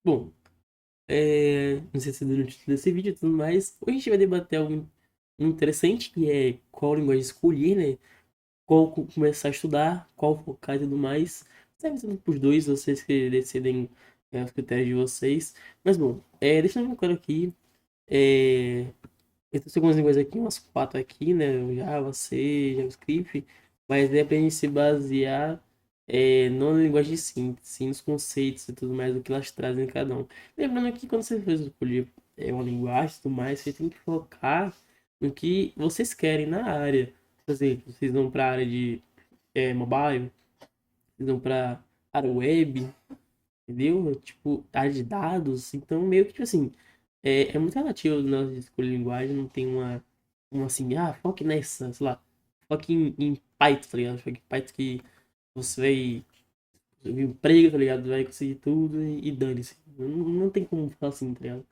Bom, não sei se deu no título desse vídeo e tudo mais. Hoje a gente vai debater algo interessante, que é qual linguagem escolher, né? Qual começar a estudar, qual focar e tudo mais. Serve tudo pros dois, vocês que decidem os critérios de vocês. Mas bom, deixa eu ver claro aqui. É, eu trouxe algumas linguagens aqui, umas quatro aqui, né? O Java, C, JavaScript. Mas é pra gente se basear não na linguagem de síntese, sim nos conceitos e tudo mais do que elas trazem em cada um. Lembrando que quando você fez escolher uma linguagem e tudo mais, você tem que focar no que vocês querem na área. Por exemplo, vocês vão para a área de mobile, vocês vão para área web, entendeu? Tipo, área de dados. Então, meio que, tipo assim, é muito relativo na hora de escolher linguagem. Não tem uma assim, foque nessa, sei lá, foque em Python, tá ligado? Foque em Python que você vai conseguir um emprego, tá ligado? Vai conseguir tudo e dane-se. Não tem como falar assim, tá ligado?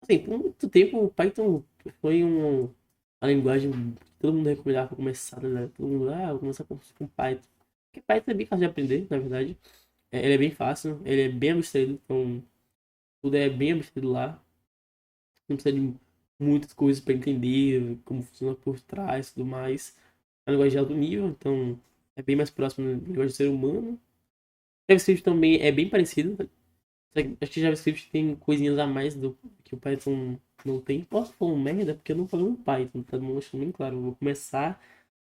Assim, por muito tempo o Python foi a linguagem que todo mundo recomendava pra começar, né? Todo mundo, vou começar com Python. Porque Python é bem fácil de aprender, na verdade. Ele é bem fácil, ele é bem abstraído, então tudo é bem abstraído lá. Não precisa de muitas coisas para entender como funciona por trás e tudo mais. É uma linguagem de alto nível, então é bem mais próximo da linguagem do ser humano. JavaScript também é bem parecido. Acho que JavaScript tem coisinhas a mais do que o Python não tem. Posso falar um merda porque eu não falei um Python, tá deixando bem claro. Eu vou começar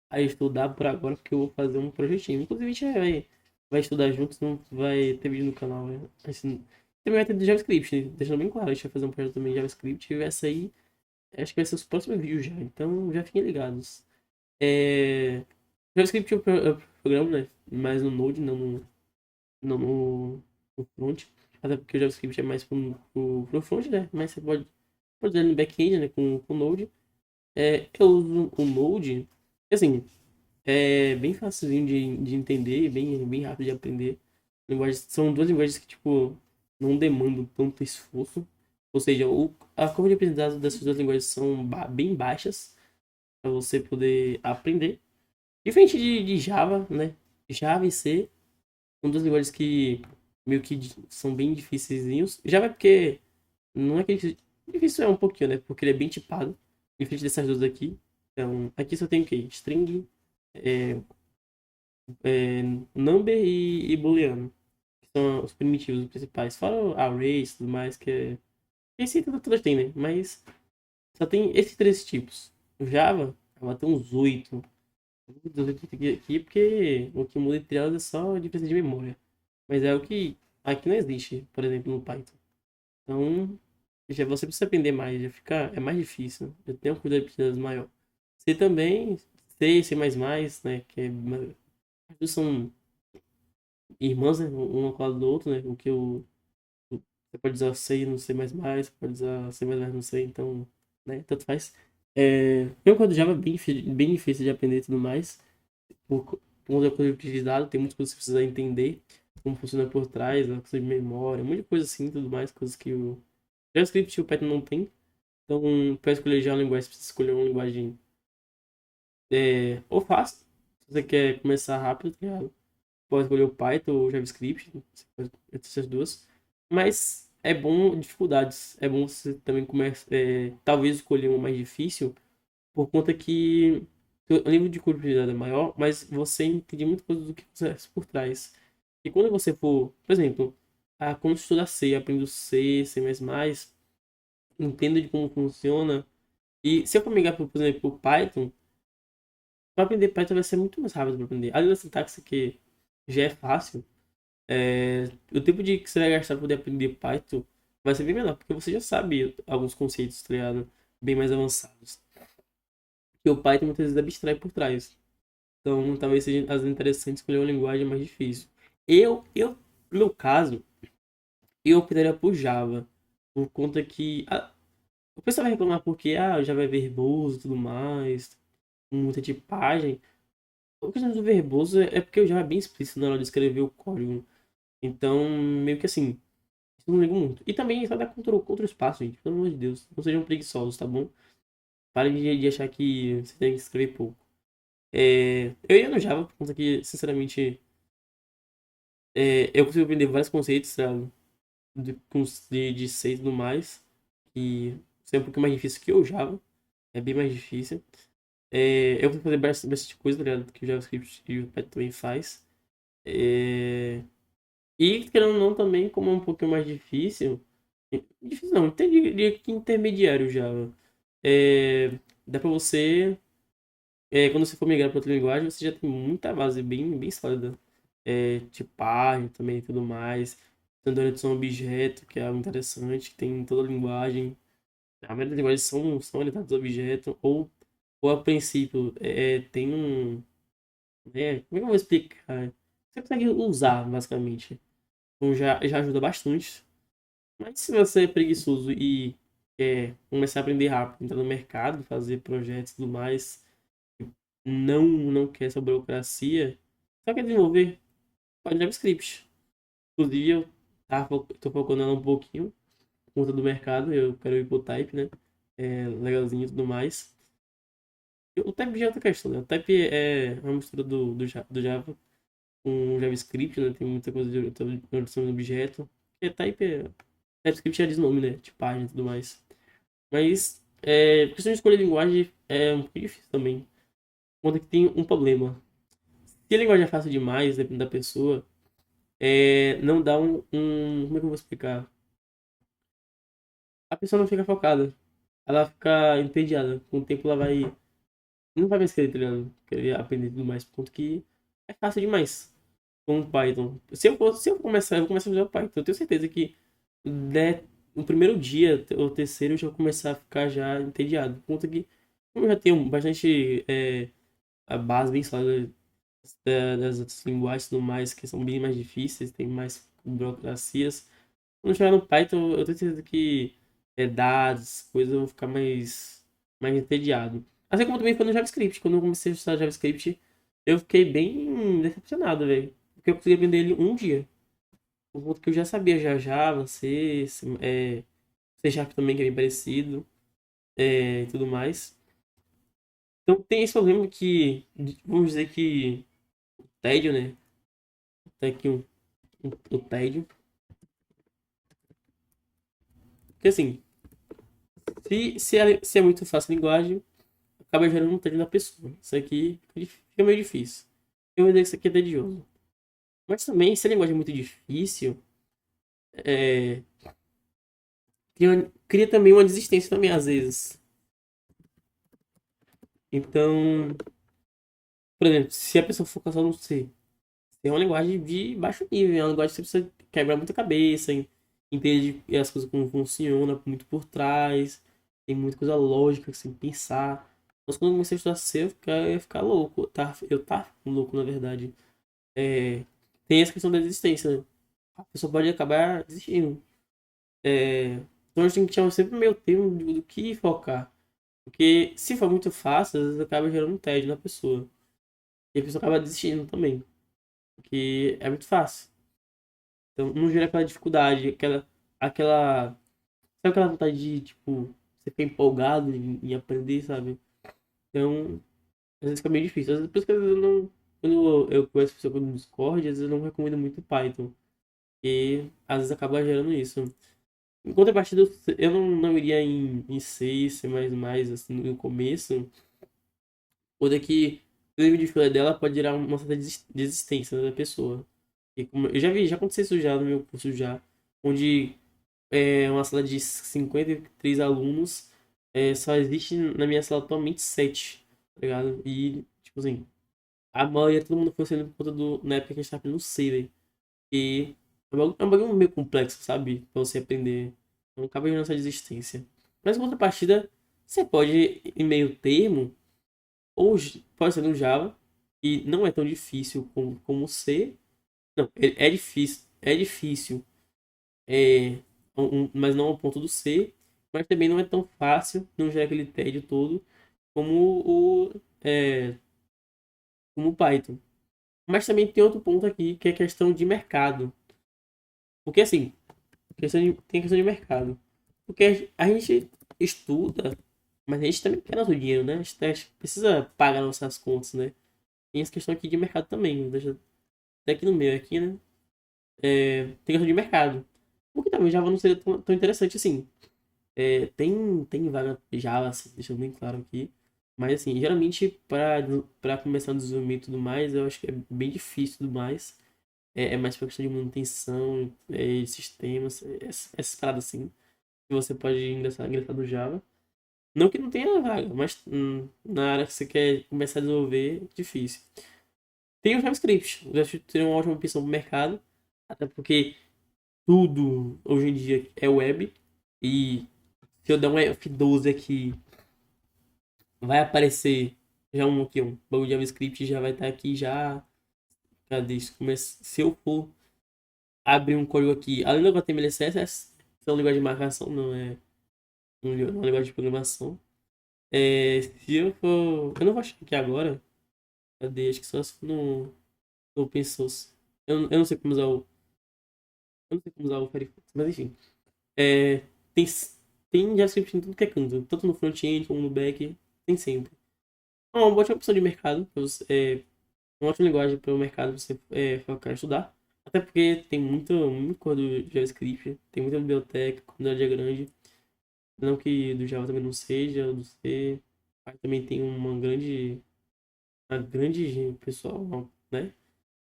a estudar por agora porque eu vou fazer um projetinho. Inclusive a gente vai estudar juntos, não vai ter vídeo no canal, né? Assim, também vai ter de JavaScript, né? Deixando bem claro. A gente vai fazer um projeto também de JavaScript e vai sair. Acho que vai ser os próximos vídeos já. Então já fiquem ligados. É... JavaScript é o programa, né? Mas no Node, não no front. Até porque o JavaScript é mais pro front, né? Mas você pode usar no back-end, né? Com o Node. Eu uso o Node, assim, é bem facilzinho de entender, bem rápido de aprender. São duas linguagens que, tipo, não demandam tanto esforço. Ou seja, a curva de aprendizado dessas duas linguagens são bem baixas para você poder aprender. Diferente de Java, né? Java e C são duas linguagens que meio que são bem difíceis. Java é porque não é que difícil é um pouquinho, né? Porque ele é bem tipado. Diferente dessas duas aqui. Então, aqui só tem o quê? String, é, é, number e booleano. Que são os primitivos, os principais. Fora arrays e tudo mais, que é... Esse todas tem, né? Mas só tem esses três tipos. O Java tem uns oito. Dos oito aqui, porque o que muda entre elas é só a diferença de memória. Mas é o que aqui não existe, por exemplo, no Python. Então, já você precisa aprender mais, já fica, é mais difícil. Eu tenho um cuidado de pesquisas maior. C também, C, né? As duas são irmãs, né? Um ao lado do outro, né? Você pode usar C no C++, você pode usar C++ no C, então, né? Tanto faz. Mesmo quando Java é bem difícil de aprender e tudo mais, por conta da coisa de dado, tem muitas coisas que você precisa entender, como funciona por trás, a coisa de memória, um monte de coisa assim, tudo mais, coisas que o JavaScript e o Python não tem. Então, para escolher já uma linguagem, você precisa escolher uma linguagem ou fácil, se você quer começar rápido, tá ligado? Pode escolher o Python ou o JavaScript, você pode entre essas duas. Mas é bom dificuldades. É bom você também começar, talvez escolher uma mais difícil, por conta que o nível de curiosidade é maior, mas você entende muita coisa do que acontece por trás. E quando você for, por exemplo, quando estuda C, aprende o C, C++, entendo de como funciona. E se eu for migrar, por exemplo, o Python, para aprender Python vai ser muito mais rápido para aprender. Além da sintaxe que já é fácil, o tempo de que você vai gastar para poder aprender Python vai ser bem menor, porque você já sabe alguns conceitos, tá ligado? Bem mais avançados. E o Python muitas vezes abstrai por trás. Então, talvez seja às vezes interessante escolher uma linguagem mais difícil. No meu caso, eu optaria por Java. Por conta que... o pessoal vai reclamar porque o Java é verboso e tudo mais, com muita tipagem. A questão do verboso é porque o Java é bem explícito na hora de escrever o código. Então, meio que assim, eu não ligo muito. E também só dá contra o espaço, gente. Pelo amor de Deus. Não sejam preguiçosos, tá bom? Parem de achar que você tem que escrever pouco. Eu ia no Java, por conta que, sinceramente, eu consigo aprender vários conceitos, sabe? de C e tudo mais, que é um pouquinho mais difícil que o Java, é bem mais difícil. Eu vou fazer bastante coisa, tá ligado? Que o JavaScript e o Python também faz. É, e, querendo ou não, também, como é um pouquinho mais difícil, difícil não, diria que intermediário o Java. Dá pra você, quando você for migrar para outra linguagem, você já tem muita base bem sólida. Tipagem também e tudo mais. Tendo orientação a objeto, que é algo interessante, que tem em toda a linguagem. A maioria das linguagens são orientadas a objeto, ou a princípio tem um. Como é que eu vou explicar? Você consegue usar, basicamente. Então já ajuda bastante. Mas se você é preguiçoso e quer começar a aprender rápido, entrar no mercado, fazer projetos e tudo mais, não quer essa burocracia, só quer desenvolver, pode JavaScript. Inclusive, eu tô focando ela um pouquinho por conta do mercado, eu quero ir pro Type, né? Legalzinho e tudo mais. E o Type já é outra questão, né? O Type é uma mistura do Java com JavaScript, né? Tem muita coisa de introdução de objeto. TypeScript é nome, né? Tipagem e tudo mais. Mas, questão de escolher linguagem é um pouco difícil também. Conta que tem um problema. Se a linguagem é fácil demais, dependendo da pessoa, não dá como é que eu vou explicar? A pessoa não fica focada. Ela fica entediada. Com o tempo ela vai. Não vai mais querer, tá ligado? Querer aprender tudo mais. Por conta que é fácil demais. Com o Python. Se eu começar, eu vou começar a usar o Python. Eu tenho certeza que né, no primeiro dia, ou terceiro, eu já vou começar a ficar já entediado. Por conta que, como eu já tenho bastante a base bem sólida das outras linguagens e tudo mais, que são bem mais difíceis, tem mais burocracias. Quando chegar no Python, eu tenho certeza que dados, coisas vão ficar mais entediado. Assim como também foi no JavaScript. Quando eu comecei a estudar JavaScript, eu fiquei bem decepcionado, velho. Porque eu consegui aprender ele um dia. Por conta que eu já sabia já Java, C Sharp também, que é bem parecido, e tudo mais. Então tem esse problema que, vamos dizer que o tédio, né? Tá aqui o tédio. Porque assim, se é muito fácil a linguagem, acaba gerando um tédio na pessoa. Isso aqui fica meio difícil. Eu vou dizer que isso aqui é tedioso. Mas também, se a linguagem é muito difícil, é, cria também uma desistência também, às vezes. Então, por exemplo, se a pessoa focar só no C, é uma linguagem de baixo nível, é uma linguagem que você precisa quebrar muita cabeça, entende as coisas como funcionam, muito por trás, tem muita coisa lógica sem pensar. Mas quando eu comecei a estudar C, eu ia ficar louco. Eu tava louco, na verdade. Tem essa questão da existência, né? A pessoa pode acabar desistindo. Então a gente tem que chamar sempre o meio termo do que focar. Porque se for muito fácil, às vezes acaba gerando um tédio na pessoa. E a pessoa acaba desistindo também. Porque é muito fácil. Então não gera aquela dificuldade, aquela. Sabe aquela vontade de, tipo, você ficar empolgado em aprender, sabe? Então, às vezes fica meio difícil. Por isso que às vezes eu não. Quando eu conheço pessoa no Discord, às vezes eu não recomendo muito Python. E às vezes acaba gerando isso. Em contrapartida, eu não iria em C, C++, assim, no começo. Ou daqui, o nível de dificuldade dela pode gerar uma certa desistência da pessoa. E eu já aconteceu isso já no meu curso já. Onde uma sala de 53 alunos, só existe na minha sala atualmente 7, tá ligado? E, tipo assim, a maioria, todo mundo foi saindo por conta na época que a gente tava aprendendo C, velho. E é um bagulho meio complexo, sabe? Pra você aprender. Então acaba gerando essa desistência. Mas em contrapartida, você pode ir em meio termo, ou pode ser no Java, e não é tão difícil como o C. Não, é difícil, é, mas não ao ponto do C, mas também não é tão fácil, não gera aquele tédio todo como como o Python. Mas também tem outro ponto aqui, que é a questão de mercado. Porque assim, tem questão de mercado. Porque a gente estuda, mas a gente também quer nosso dinheiro, né? A gente precisa pagar nossas contas, né? Tem essa questão aqui de mercado também. Deixa até aqui no meio, aqui, né? Tem questão de mercado. Porque talvez Java não seria tão interessante assim. Tem vaga Java, assim, deixando bem claro aqui. Mas assim, geralmente para começar a desenvolver e tudo mais, eu acho que é bem difícil e tudo mais. É mais pra questão de manutenção, sistemas, essas paradas assim. Que você pode ingressar no Java. Não que não tenha vaga, mas na área que você quer começar a desenvolver, é difícil. Tem o JavaScript. O JavaScript seria uma ótima opção para o mercado. Até porque tudo hoje em dia é web. E se eu der um F12 aqui, vai aparecer já um bagulho de JavaScript já vai estar aqui já. Cadê isso? Se eu for abrir um código aqui, além do HTML e CSS, é uma linguagem de marcação, não é uma linguagem de programação. Se eu for. Eu não vou achar aqui agora. Cadê? Acho que só se for no Open Source. Eu não sei como usar o. Eu não sei como usar o Firefox, mas enfim. É, tem, tem JavaScript em tudo que é canto, tanto no front-end como no back, tem sempre. É uma ótima opção de mercado, uma ótima linguagem para o mercado você focar em estudar. Até porque tem muito código do JavaScript, tem muita biblioteca, a comunidade é grande. Não que do Java também não seja, o do C. Mas também tem uma grande pessoal, né?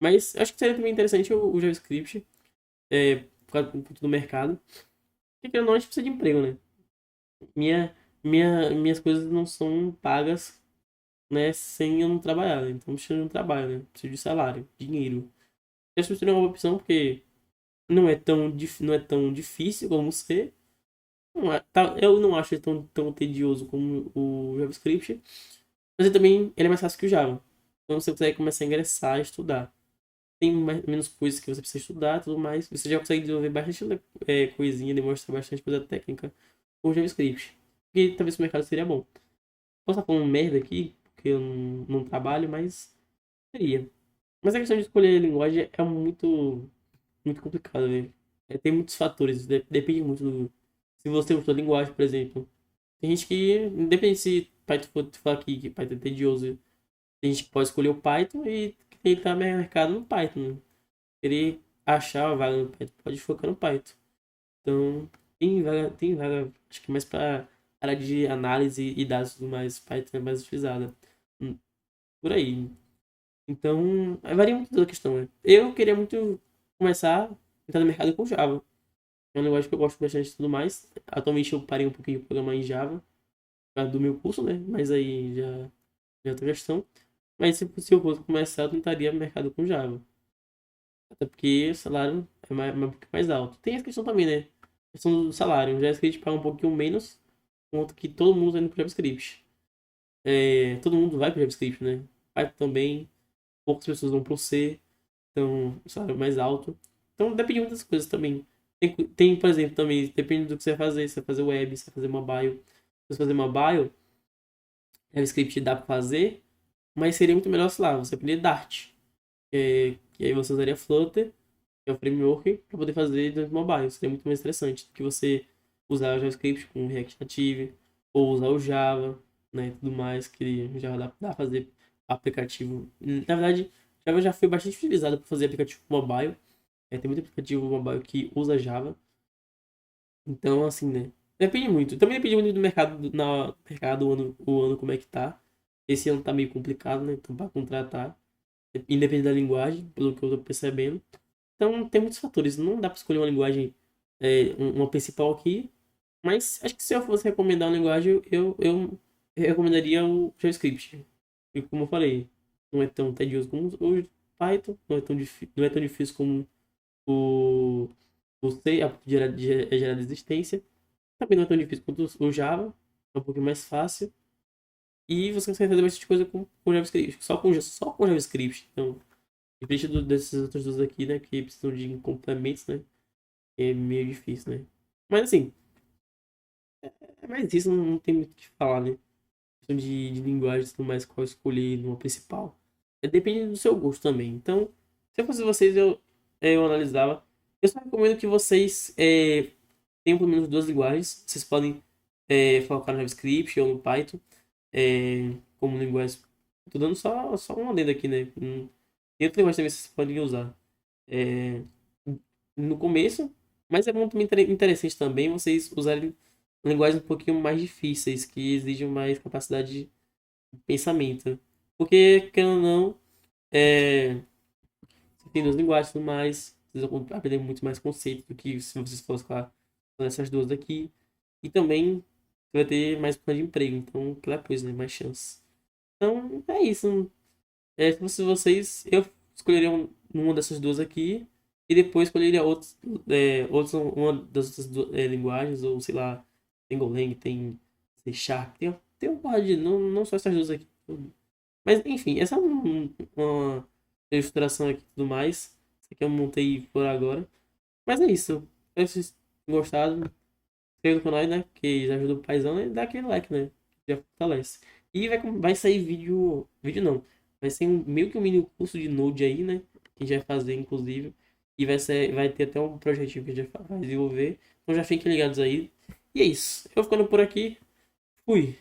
Mas acho que seria também interessante o JavaScript, por causa do mercado. Porque querendo ou não, a gente precisa de emprego, né? Minha, minhas coisas não são pagas, né, sem eu não trabalhar, né? Então, eu preciso de um trabalho, né? Preciso de salário, dinheiro. Essa seria uma boa opção, porque não é tão difícil como ser. Eu não acho ele tão tedioso como o JavaScript, mas ele é mais fácil que o Java. Então, você consegue começar a ingressar e estudar. Tem menos coisas que você precisa estudar e tudo mais. Você já consegue desenvolver bastante coisinha, demonstrar bastante coisa técnica com o JavaScript. E talvez o mercado seria bom. Posso estar falando merda aqui, porque eu não trabalho, mas seria. Mas a questão de escolher a linguagem é muito complicado, né? Tem muitos fatores, depende muito do. Se você gostou da linguagem, por exemplo. Tem gente que, independente se Python for falar aqui que Python é tedioso, tem gente que pode escolher o Python e tentar mercado no Python, né? Querer achar uma vaga no Python, pode focar no Python. Então, tem vaga, acho que mais para área de análise e dados e tudo mais, Python é mais utilizada. Hum, Por aí. Então, aí varia muito da questão, né? Eu queria muito começar a entrar no mercado com Java. É um negócio que eu gosto bastante e tudo mais. Atualmente eu parei um pouquinho de programar em Java, por causa do meu curso, né? Mas aí já é outra questão. Mas se eu fosse começar, eu tentaria mercado com Java. Até porque o salário é um pouquinho mais alto. Tem essa questão também, né? A questão do salário. O JavaScript paga um pouquinho menos, enquanto que todo mundo está indo pro JavaScript. Todo mundo vai pro JavaScript, né? Python também. Poucas pessoas vão pro C, então o salário é mais alto. Então depende de muitas coisas também. Por exemplo, também, depende do que você vai fazer. Se você vai fazer web, se você vai fazer mobile. Se você fazer mobile, JavaScript dá pra fazer, mas seria muito melhor, sei lá, você aprender Dart. Que aí você usaria Flutter, que é o framework, para poder fazer dentro do mobile. Seria muito mais interessante do que você usar o JavaScript com o React Native, ou usar o Java, né, e tudo mais, que já dá pra fazer aplicativo. Na verdade, Java já foi bastante utilizado para fazer aplicativo mobile. Tem muito aplicativo mobile que usa Java. Então, assim, né? Depende muito. Também depende muito do mercado, o ano como é que tá. Esse ano tá meio complicado, né? Então, para contratar, independente da linguagem, pelo que eu tô percebendo. Então, tem muitos fatores. Não dá para escolher uma linguagem, uma principal aqui. Mas acho que se eu fosse recomendar uma linguagem, eu recomendaria o JavaScript. E como eu falei, não é tão tedioso como o Python, não é tão difícil como o, o C, gerar existência. Também não é tão difícil quanto o Java, é um pouquinho mais fácil. E você consegue fazer bastante coisa com JavaScript, só com JavaScript. Então, diferente desses outros dois aqui, né, que precisam de complementos, né, é meio difícil, né. Mas assim, mais isso, não tem muito o que falar, né. Questão de linguagem e tudo mais, qual escolher numa principal. Depende do seu gosto também. Então, se eu fosse vocês, eu analisava. Eu só recomendo que vocês tenham pelo menos duas linguagens. Vocês podem focar no JavaScript ou no Python como linguagem. Tô dando só um adendo aqui, né? Tem outra linguagem também que vocês podem usar. É, no começo, Mas é muito interessante também vocês usarem linguagens um pouquinho mais difíceis, que exigem mais capacidade de pensamento. Porque, querendo ou não, você tem duas linguagens e tudo mais, vocês vão aprender muito mais conceito do que se vocês fossem com essas duas daqui. E também você vai ter mais oportunidade de emprego, então, aquela coisa, né? Mais chance. Então, é isso. Se fosse vocês, eu escolheria uma dessas duas aqui e depois escolheria outros uma das outras linguagens, ou sei lá, tem Golang, tem C Sharp, tem um par de, não só essas duas aqui. Mas enfim, essa é uma ilustração aqui e tudo mais. Isso aqui eu montei por agora. Mas é isso. Espero que vocês tenham gostado. Inscreva no canal, né? Que já ajuda o paizão e dá aquele like, né? Já fortalece. E vai sair vídeo. Vídeo não. Vai ser meio que um mini curso de Node aí, né? Que a gente vai fazer, inclusive. E vai ter até um projetinho que a gente vai desenvolver. Então já fiquem ligados aí. E é isso. Eu ficando por aqui. Fui.